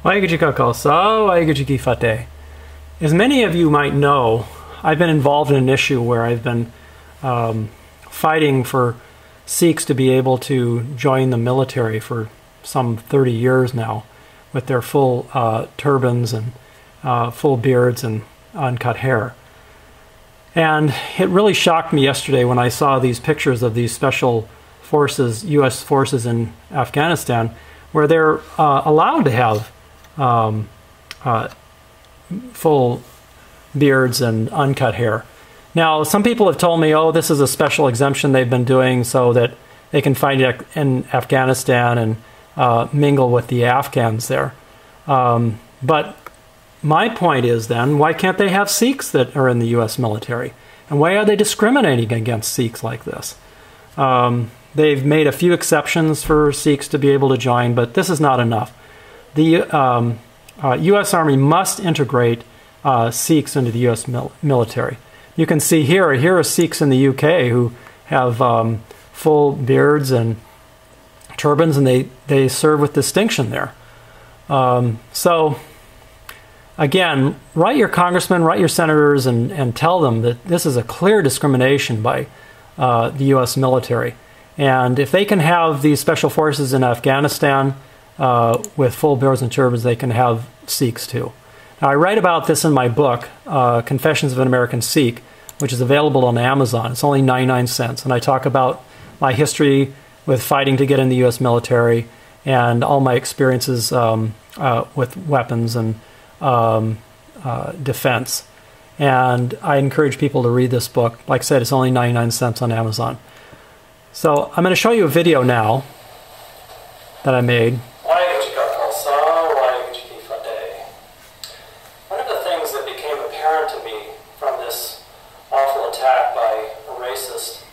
Waheguru Ji Ka Khalsa, Waheguru Ji Ki Fateh. As many of you might know, I've been involved in an issue where I've been fighting for Sikhs to be able to join the military for some 30 years now with their full turbans and full beards and uncut hair. And it really shocked me yesterday when I saw these pictures of these special forces, U.S. forces in Afghanistan, where they're allowed to have full beards and uncut hair. Now, some people have told me, oh, this is a special exemption they've been doing so that they can fight in Afghanistan and mingle with the Afghans there. But my point is then, why can't they have Sikhs that are in the U.S. military? And why are they discriminating against Sikhs like this? They've made a few exceptions for Sikhs to be able to join, but this is not enough. The U.S. Army must integrate Sikhs into the U.S. military. You can see here are Sikhs in the UK who have full beards and turbans, and they serve with distinction there. So, again, write your congressmen, write your senators, and tell them that this is a clear discrimination by the U.S. military. And if they can have these special forces in Afghanistan with full beards and turbans, they can have Sikhs too. Now, I write about this in my book, Confessions of an American Sikh, which is available on Amazon. It's only 99 cents. And I talk about my history with fighting to get in the U.S. military and all my experiences with weapons and defense. And I encourage people to read this book. Like I said, it's only 99 cents on Amazon. So I'm going to show you a video now that I made. One of the things that became apparent to me from this awful attack by a racist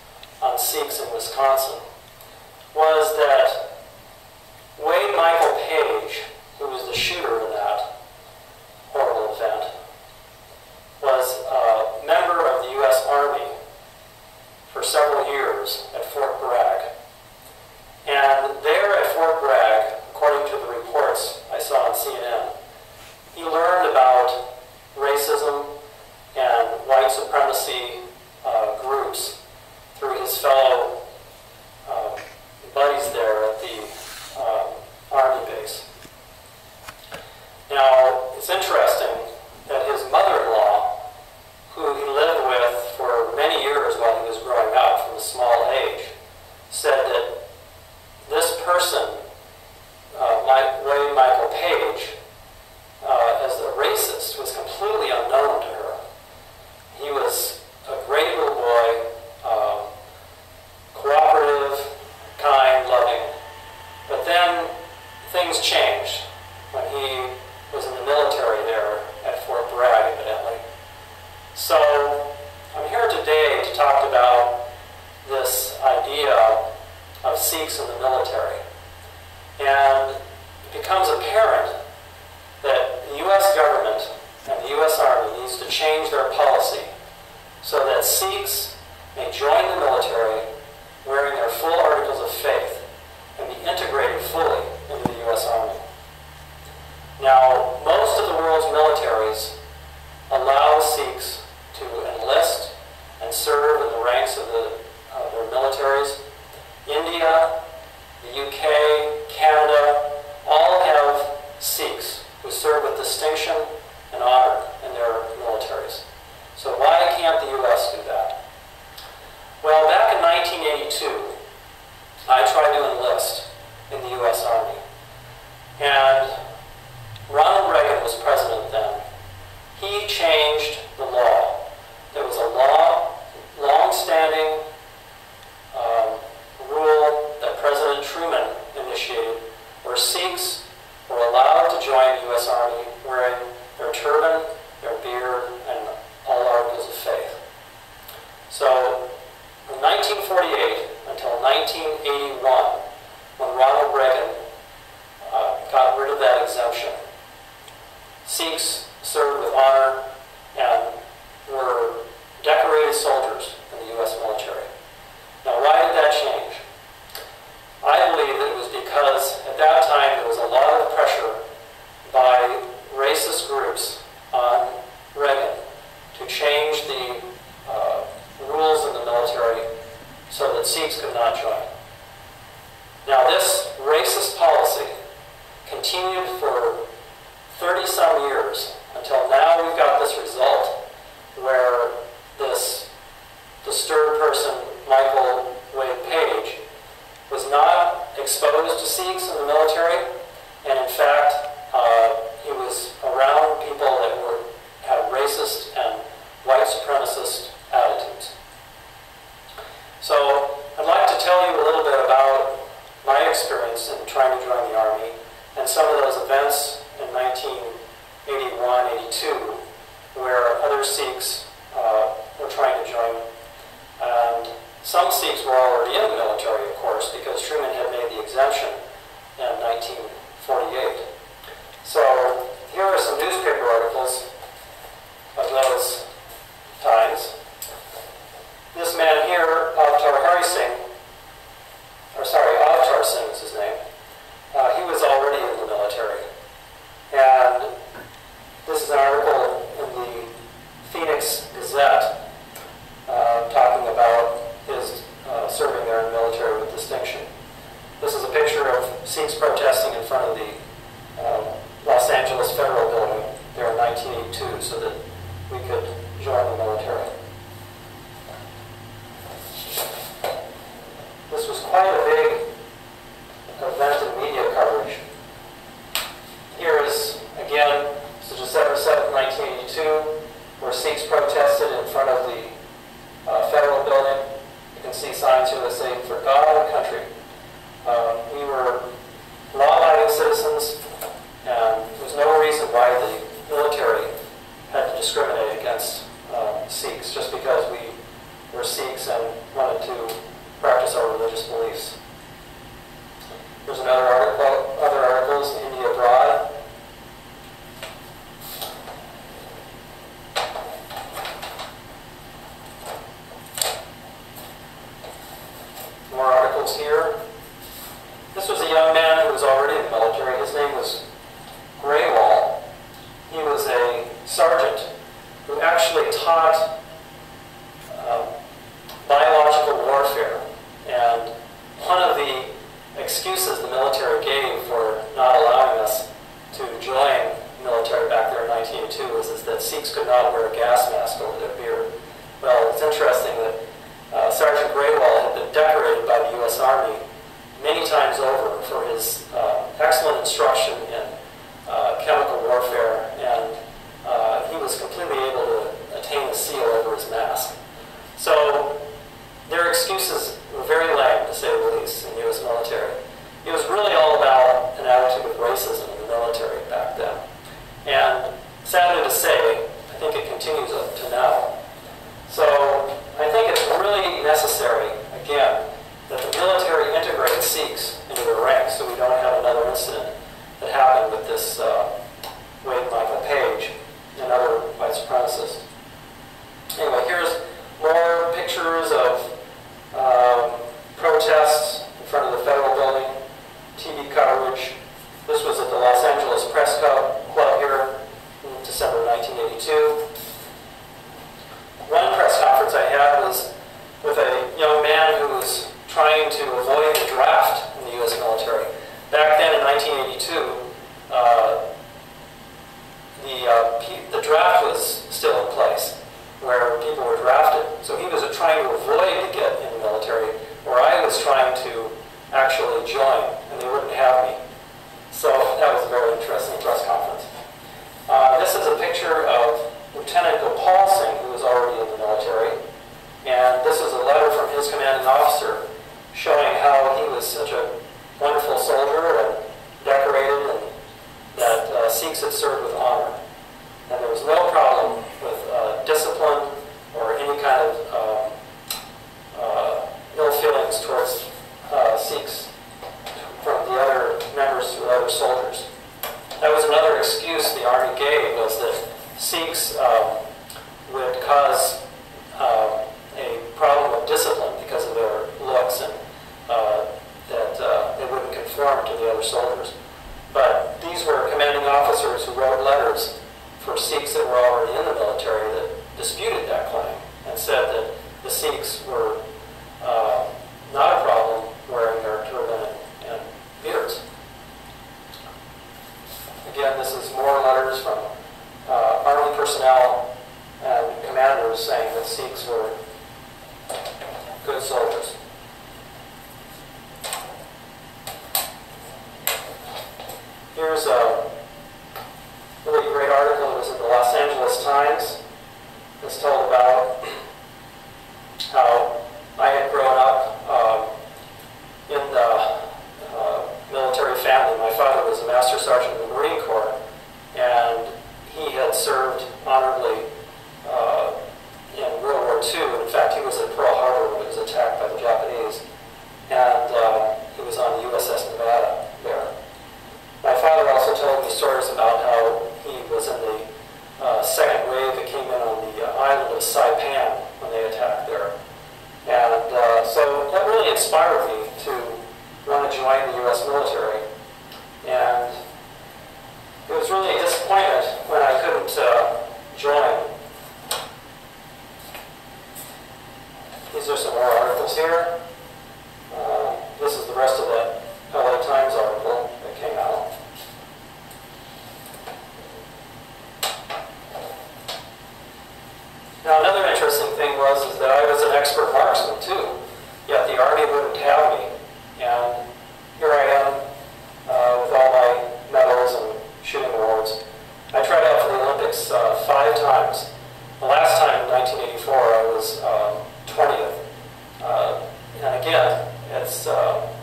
on Sikhs in Wisconsin was that Wade Michael Page, who was the shooter in that horrible event, was a member of the U.S. Army for several years at Fort Bragg. And there at Fort Bragg, according to the reports I saw on CNN, he learned about racism and white supremacy groups through his fellow buddies there at the Army base. Now, it's interesting that his mother-in-law, who he lived with for many years while he was growing up from a small age, said that this person, Wade Michael Page, as a racist, was completely unknown to her. He was a great little boy, cooperative, kind, loving. But then things changed when he was in the military there at Fort Bragg, evidently. So I'm here today to talk about this idea of Sikhs in the military. And it becomes apparent that the U.S. government and the U.S. Army needs to change their policy so that Sikhs may join the military wearing their full articles of faith and be integrated fully into the U.S. Army. Now, most of the world's militaries allow Sikhs to enlist and serve in the ranks of their militaries. India, the UK, Canada, all have Sikhs who serve with distinction and honor in their militaries. So why can't the U.S. do that? Well, back in 1982, I tried to enlist in the U.S. Army. And Ronald Reagan was president then. He changed the law. There was a long-standing rule that President Truman initiated where Sikhs were allowed to join the U.S. Army wearing their turban, their beard, and all articles of faith. So from 1948 until 1981, when Ronald Reagan got rid of that exemption, Sikhs served with honor and were decorated soldiers in the U.S. military. Now, why did that change? I believe that it was because at that time there was a lot of pressure by for 30-some years until now we've got this result where this disturbed person, Michael Wade Page, was not exposed to Sikhs in the military, and in fact, he was around people that had racist and white supremacist attitudes. So I'd like to tell you a little bit about my experience in trying to join the Army and some of those events in 1981-82 where other Sikhs were trying to join. And some Sikhs were already in the military, of course, because Truman had made the exemption in 1948. So here are some newspaper articles of those times. This man here, Avtar Singh is his name. He was already in the military. And this is an article in the Phoenix Gazette talking about his serving there in the military with distinction. This is a picture of Sikhs protesting in front of the Los Angeles Federal Building there in 1982 so that we could join the military. This was quite a big event in media coverage. Here is, again, this is December 7th, 1982, where Sikhs protested in front of the federal building. You can see signs here that say, "For God and country." We were law-abiding citizens, and there was no reason why the military had to discriminate against Sikhs just because we were Sikhs and wanted to practice our religious beliefs. There's another article, other articles, India Abroad. More articles here. This was a young man who was already in the military. His name was Graywall. He was a sergeant who actually taught biological warfare. And one of the excuses the military gave for not allowing us to join the military back there in 1982 is that Sikhs could not wear a gas mask over their beard. Well, it's interesting that Sergeant Graywall had been decorated by the U.S. Army many times over for his excellent instruction in chemical warfare, and he was completely able to attain a seal over his mask. So their excuses were very lame, to say the least, in the U.S. military. It was really all about an attitude of racism in the military back then. And sadly to say, I think it continues up to now. So I think it's really necessary, again, that the military integrate Sikhs into their ranks so we don't have another incident that happened with this Wade Michael Page and other white supremacists. Anyway, here's more pictures of protests in front of the federal building, TV coverage. This was at the Los Angeles Press Club here in December 1982. One press conference I had was with a young man who was trying to avoid the draft in the U.S. military. Back then in 1982, the draft was still in place, where people were drafted. So he was trying to avoid to get in the military, where I was trying to actually join, and they wouldn't have me. So that was a very interesting press conference. This is a picture of Lieutenant Gopal Singh, who was already in the military, and this is a letter from his commanding officer showing how he was such a wonderful soldier and decorated, and that Sikhs had served with honor. And there was no problem with discipline or any kind of ill feelings towards Sikhs from the other members to the other soldiers. That was another excuse the Army gave, was that Sikhs would cause a problem of discipline because of their looks, and that they wouldn't conform to the other soldiers. But these were commanding officers who wrote letters for Sikhs that were already in the military that disputed that claim and said that the Sikhs were not a problem wearing their turban and beards. Again, this is more letters from Army personnel and commanders saying that Sikhs were good soldiers. Here's a really great article. It was in the Los Angeles Times. It's told about how I had grown up in the military family. My father was a master sergeant in the Marine Corps, and he had served honorably in World War II. In fact, he was at Pearl Harbor when it was attacked by the Japanese, and he was on the USS Nevada there. My father also told me stories about how he was in the second wave that came in on the island of Saipan when they attacked there. And so that really inspired me to want to join the U.S. military. And it was really a disappointment when I couldn't join. These are some more articles here. This is the rest of that LA Times article that came out. Now, another interesting thing is that I was an expert marksman too, yet the Army wouldn't have me. And here I am with all my medals and shooting awards. I tried out for the Olympics 5 times. The last time in 1984 I was 20th. And again, it's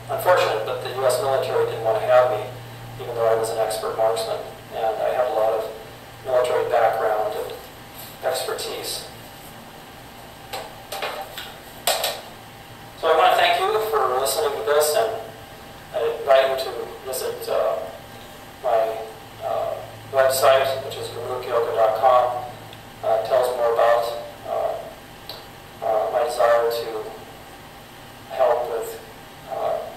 unfortunate, but the U.S. military didn't want to have me, even though I was an expert marksman. And I had a lot of military background and expertise. So I want to thank you for listening to this, and I invite you to visit my website, which is gurmukyoga.com. It tells more about my desire to help with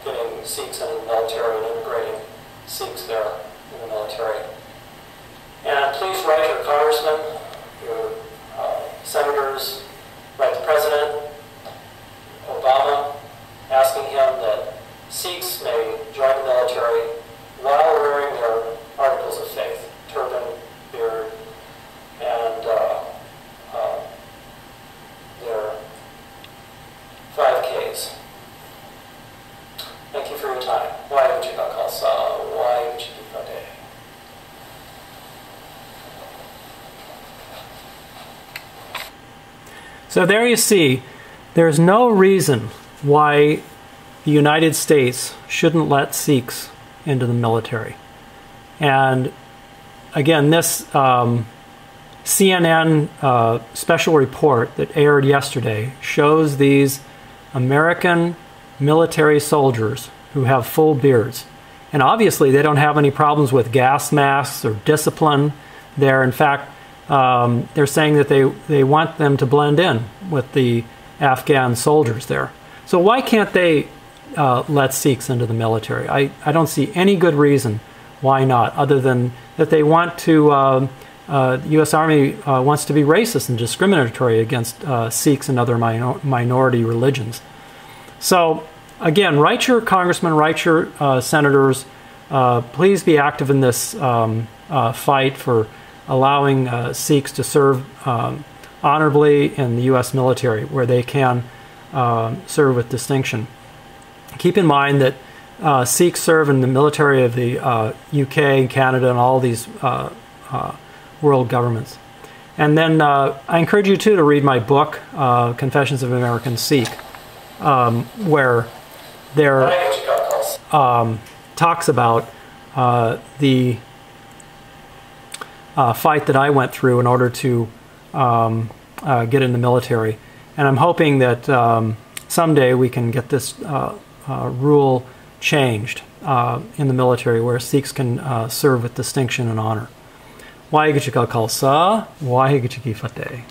getting Sikhs into the military and integrating Sikhs there in the military. And please write your congressman, your senators, write the president, Obama, asking him that Sikhs may join the military while wearing their articles of faith, turban, beard, and their 5Ks. Thank you for your time. Waheguru Khalsa, Waheguru Fateh. So there you see, there's no reason why the United States shouldn't let Sikhs into the military. And again, this CNN special report that aired yesterday shows these American military soldiers who have full beards. And obviously they don't have any problems with gas masks or discipline there. In fact, they're saying that they want them to blend in with the Afghan soldiers there. So why can't they let Sikhs into the military? I don't see any good reason why not, other than that they want to, the U.S. Army wants to be racist and discriminatory against Sikhs and other minority religions. So again, write your congressmen, write your senators. Please be active in this fight for allowing Sikhs to serve honorably in the U.S. military, where they can serve with distinction. Keep in mind that Sikhs serve in the military of the UK, Canada, and all these world governments. And then I encourage you too to read my book, Confessions of an American Sikh, where there talks about the fight that I went through in order to get in the military. And I'm hoping that someday we can get this rule changed in the military, where Sikhs can serve with distinction and honor. Waheguru Khalsa, Waheguru Fateh.